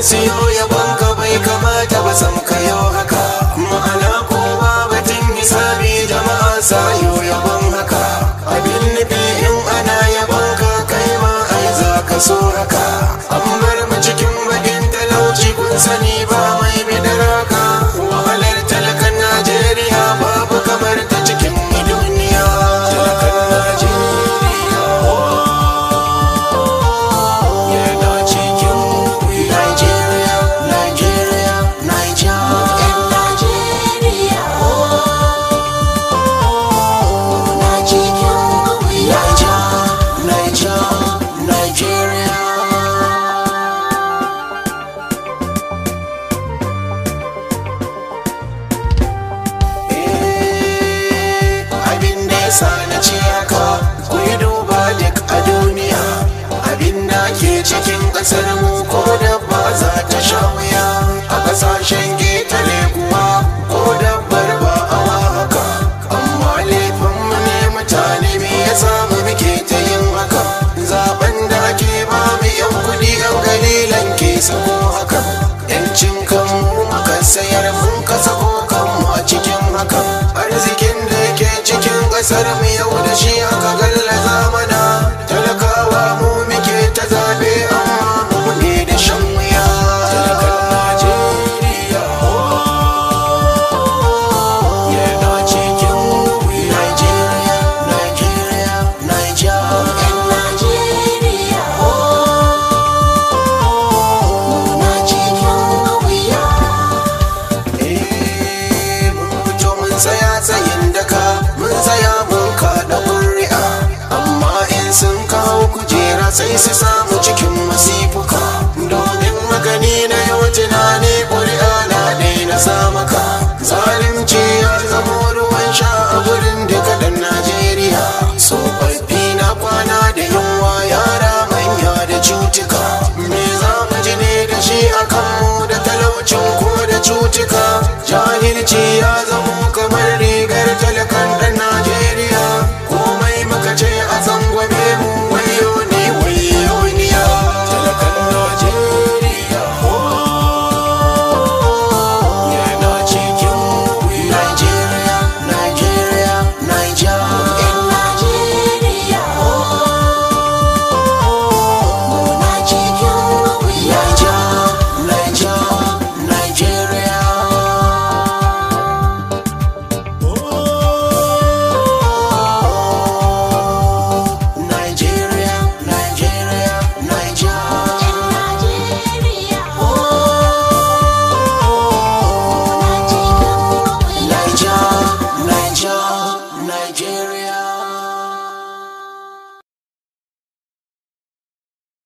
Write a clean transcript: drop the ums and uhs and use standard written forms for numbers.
siyo yabon ka bai kamata ba sam kayo haka. Ma'ana ko ba batun hisabi jama'a sayo yabon haka. Abin nufi in ana yabon ka kai ma ai za ka so haka. An bar mu cikin bakin talauci kun sani ba mai bidaraka. Wahalar talakan Najeriya babu kamar ta cikin duniya. Talakan Najeriya yana cikin Nigeria, Nigeria, Nigeria, Nigeria. Na cikin Nigeria. Sa na ce haka ku yi duba duk a duniya abin da ke cikin ƙasar mu ko dabba za ta sha wuya a ƙasashen ƙetare kuwa ko dabbar ba a haka. Amma laifin mu ne mutane me ya samu muke ta yin haka. Zaben da ake ba mu yan kuɗi yan galilan ke sako haka. Yancin kanmu muka sayar mun ka sako kanmu a cikin haka. Arzikin da yake cikin ƙasar mu yau da shi aka gallaza mana. Talakawa mu muke ta zabe amma mu ne da shan wuya. Talakan Najeriya yana cikin Nigeria, Nigeria, Nigeria, Nigeria. Na cikin wuya. Mun fito mun tsaya tsayin daka. Mun tsaya mun kaɗa ƙuri'a amma in sun kawo kujera sai su samu